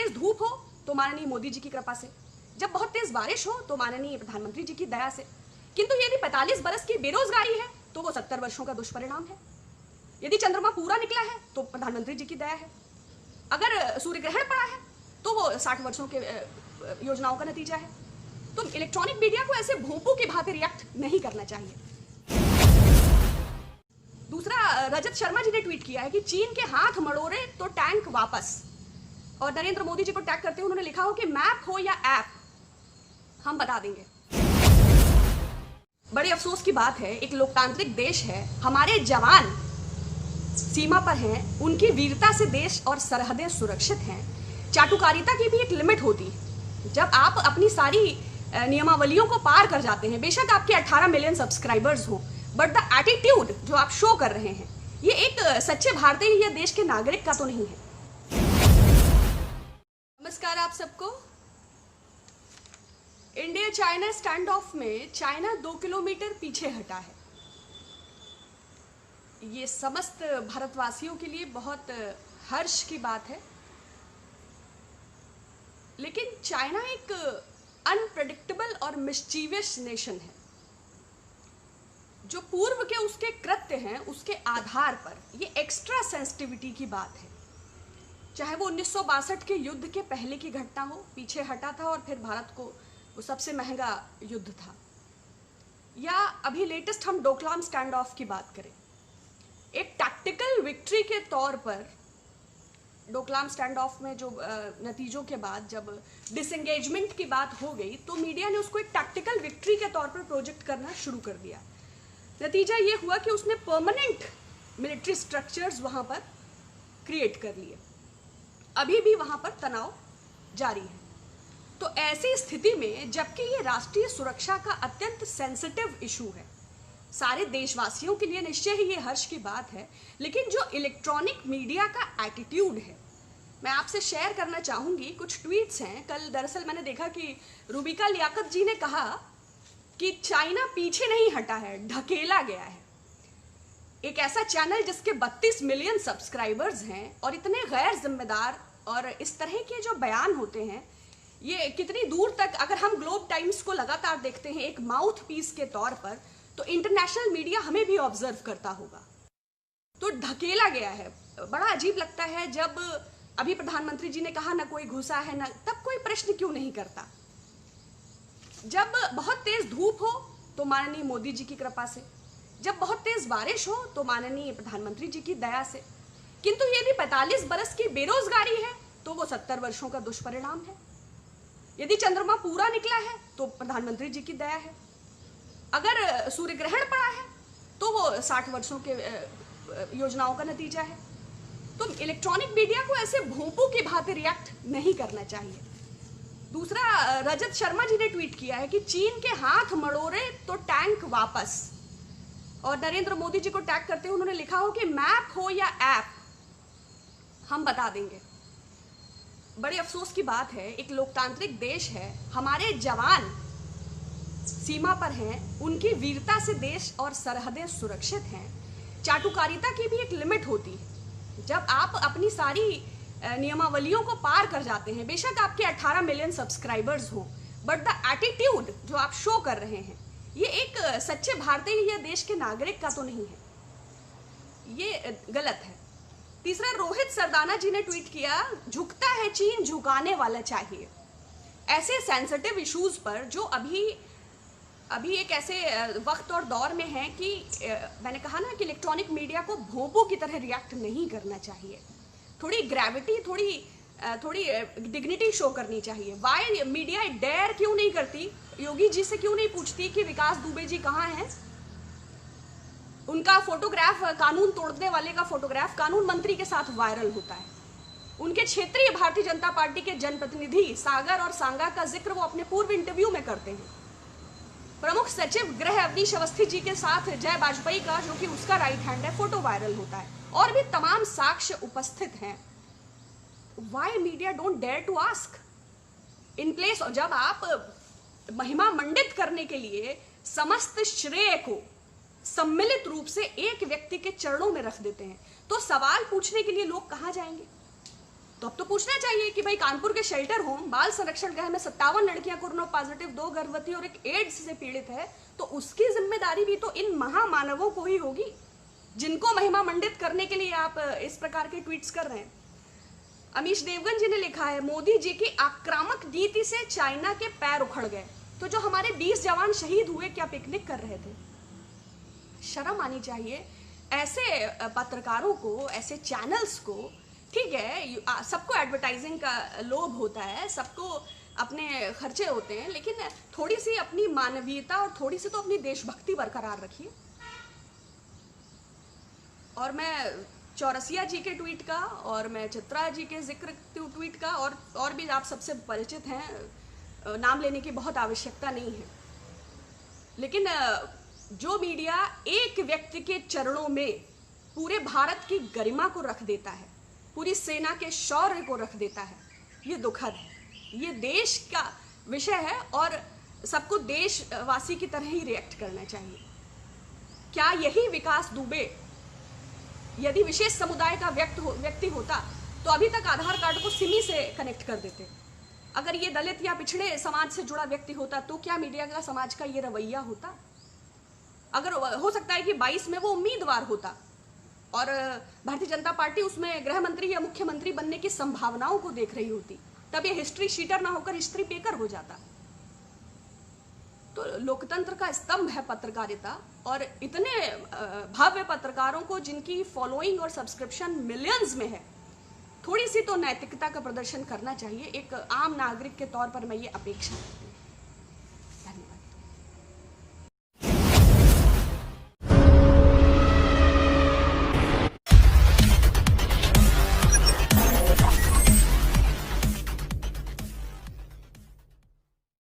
तेज धूप हो तो माननीय मोदी जी की कृपा से, जब बहुत तेज बारिश हो तो माननीय प्रधानमंत्री जी की दया से, किंतु यदि 45 बरस की बेरोजगारी है तो वो 70 वर्षों का दुष्परिणाम है। यदि चंद्रमा पूरा निकला है तो प्रधानमंत्री जी की दया है। अगर सूर्य ग्रहण पड़ा है तो वो 60 वर्षों के योजनाओं का नतीजा है। तो इलेक्ट्रॉनिक मीडिया को ऐसे भोंपू की भांति रिएक्ट नहीं करना चाहिए। दूसरा, रजत शर्मा जी ने ट्वीट किया है कि चीन के हाथ मड़ोरे तो टैंक वापस, और नरेंद्र मोदी जी को टैग करते हुए उन्होंने लिखा हो कि मैप हो या ऐप हम बता देंगे। बड़े अफसोस की बात है, एक लोकतांत्रिक देश है, हमारे जवान सीमा पर हैं, उनकी वीरता से देश और सरहदें सुरक्षित हैं। चाटुकारिता की भी एक लिमिट होती है। जब आप अपनी सारी नियमावलियों को पार कर जाते हैं, बेशक आपके 18 मिलियन सब्सक्राइबर्स हो, बट द एटीट्यूड जो आप शो कर रहे हैं, ये एक सच्चे भारतीय या देश के नागरिक का तो नहीं है। नमस्कार आप सबको। इंडिया चाइना स्टैंड ऑफ में चाइना 2 किलोमीटर पीछे हटा है। ये समस्त भारतवासियों के लिए बहुत हर्ष की बात है, लेकिन चाइना एक अनप्रेडिक्टेबल और मिस्चीवियस नेशन है। जो पूर्व के उसके कृत्य हैं, उसके आधार पर ये एक्स्ट्रा सेंसिटिविटी की बात है। चाहे वो 1962 के युद्ध के पहले की घटना हो, पीछे हटा था और फिर भारत को वो सबसे महंगा युद्ध था, या अभी लेटेस्ट हम डोकलाम स्टैंड ऑफ की बात करें। एक टैक्टिकल विक्ट्री के तौर पर डोकलाम स्टैंड ऑफ में जो नतीजों के बाद जब डिसएंगेजमेंट की बात हो गई तो मीडिया ने उसको एक टैक्टिकल विक्ट्री के तौर पर प्रोजेक्ट करना शुरू कर दिया। नतीजा ये हुआ कि उसने परमानेंट मिलिट्री स्ट्रक्चर्स वहां पर क्रिएट कर लिए। अभी भी वहां पर तनाव जारी है। तो ऐसी स्थिति में, जबकि ये राष्ट्रीय सुरक्षा का अत्यंत सेंसिटिव इशू है, सारे देशवासियों के लिए निश्चय ही ये हर्ष की बात है, लेकिन जो इलेक्ट्रॉनिक मीडिया का एटीट्यूड है, मैं आपसे शेयर करना चाहूंगी। कुछ ट्वीट्स हैं। कल दरअसल मैंने देखा कि रूबिका लियाकत जी ने कहा कि चाइना पीछे नहीं हटा है, ढकेला गया है। एक ऐसा चैनल जिसके 32 मिलियन सब्सक्राइबर्स हैं और इतने गैर जिम्मेदार और इस तरह के जो बयान होते हैं, ये कितनी दूर तक, अगर हम ग्लोब टाइम्स को लगातार देखते हैं एक माउथ पीस के तौर पर, तो इंटरनेशनल मीडिया हमें भी ऑब्जर्व करता होगा। तो ढकेला गया है। बड़ा अजीब लगता है जब अभी प्रधानमंत्री जी ने कहा ना कोई घुसा है ना, तब कोई प्रश्न क्यों नहीं करता। जब बहुत तेज धूप हो तो माननीय मोदी जी की कृपा से, जब बहुत तेज बारिश हो तो माननीय प्रधानमंत्री जी की दया से, किंतु यदि 45 बरस की बेरोजगारी है तो वो 70 वर्षों का दुष्परिणाम है। यदि चंद्रमा पूरा निकला है तो प्रधानमंत्री जी की दया है। अगर सूर्य ग्रहण पड़ा है तो वो 60 वर्षों के योजनाओं का नतीजा है। तो इलेक्ट्रॉनिक मीडिया को ऐसे भोंपू की भांति रिएक्ट नहीं करना चाहिए। दूसरा, रजत शर्मा जी ने ट्वीट किया है कि चीन के हाथ मड़ोरे तो टैंक वापस, और नरेंद्र मोदी जी को टैग करते हुए उन्होंने लिखा हो कि मैप हो या ऐप हम बता देंगे। बड़े अफसोस की बात है, एक लोकतांत्रिक देश है, हमारे जवान सीमा पर हैं, उनकी वीरता से देश और सरहदें सुरक्षित हैं। चाटुकारिता की भी एक लिमिट होती है। जब आप अपनी सारी नियमावलियों को पार कर जाते हैं, बेशक आपके 18 मिलियन सब्सक्राइबर्स हो, बट द एटीट्यूड जो आप शो कर रहे हैं, ये एक सच्चे भारतीय या देश के नागरिक का तो नहीं है। ये गलत है। तीसरा, रोहित सरदाना जी ने ट्वीट किया, झुकता है चीन, झुकाने वाला चाहिए। ऐसे सेंसिटिव इश्यूज पर जो अभी एक ऐसे वक्त और दौर में है कि मैंने कहा ना कि इलेक्ट्रॉनिक मीडिया को भोंपू की तरह रिएक्ट नहीं करना चाहिए। थोड़ी ग्रेविटी, थोड़ी डिग्निटी शो करनी चाहिए। वाई मीडिया डेयर क्यों नहीं करती, योगी जी से क्यों नहीं पूछती कि विकास दुबे जी कहाँ हैं? उनका फोटोग्राफ, कानून तोड़ने वाले का फोटोग्राफ कानून मंत्री के साथ वायरल होता है। उनके क्षेत्रीय भारतीय जनता पार्टी के जनप्रतिनिधि सागर और सांगा का जिक्र वो अपने पूर्व इंटरव्यू में करते हैं। प्रमुख सचिव गृह अवनीश अवस्थी जी के साथ जय वाजपेयी का, जो कि उसका राइट हैंड है, फोटो वायरल होता है, और भी तमाम साक्ष्य उपस्थित हैं। Why media don't dare to ask in place. जब आप महिमा मंडित करने के लिए समस्त श्रेय को सम्मिलित रूप से एक व्यक्ति के चरणों में रख देते हैं, तो सवाल पूछने के लिए लोग कहां जाएंगे? तो अब तो पूछना चाहिए कि भाई कानपुर के शेल्टर होम बाल संरक्षण गृह में 57 लड़कियां कोरोना पॉजिटिव, 2 गर्भवती और 1 एड्स से पीड़ित है, तो उसकी जिम्मेदारी भी तो इन महामानवों को ही होगी जिनको महिमा मंडित करने के लिए आप इस प्रकार के ट्वीट्स कर रहे हैं। अमीश देवगन जी ने लिखा है, मोदी जी की आक्रामक नीति से चाइना के पैर उखड़ गए। तो जो हमारे 20 जवान शहीद हुए क्या पिकनिक कर रहे थे? शर्म आनी चाहिए ऐसे पत्रकारों को, ऐसे चैनल्स को। ठीक है, सबको एडवर्टाइजिंग का लोभ होता है, सबको अपने खर्चे होते हैं, लेकिन थोड़ी सी अपनी मानवीयता और थोड़ी सी तो अपनी देशभक्ति बरकरार रखिए। और मैं चौरसिया जी के ट्वीट का और मैं चित्रा जी के जिक्र ट्वीट का और भी आप सबसे परिचित हैं, नाम लेने की बहुत आवश्यकता नहीं है, लेकिन जो मीडिया एक व्यक्ति के चरणों में पूरे भारत की गरिमा को रख देता है, पूरी सेना के शौर्य को रख देता है, ये दुखद है। ये देश का विषय है और सबको देशवासी की तरह ही रिएक्ट करना चाहिए। क्या यही विकास दुबे यदि विशेष समुदाय का व्यक्ति होता तो अभी तक आधार कार्ड को सिमी से कनेक्ट कर देते? अगर ये दलित या पिछड़े समाज से जुड़ा व्यक्ति होता तो क्या मीडिया का समाज का ये रवैया होता? अगर हो सकता है कि 22 में वो उम्मीदवार होता और भारतीय जनता पार्टी उसमें गृह मंत्री या मुख्यमंत्री बनने की संभावनाओं को देख रही होती, तब ये हिस्ट्री शीटर ना होकर हिस्ट्री पेकर हो जाता। तो लोकतंत्र का स्तंभ है पत्रकारिता, और इतने भव्य पत्रकारों को जिनकी फॉलोइंग और सब्सक्रिप्शन मिलियंस में है, थोड़ी सी तो नैतिकता का प्रदर्शन करना चाहिए। एक आम नागरिक के तौर पर मैं ये अपेक्षा करती हूँ।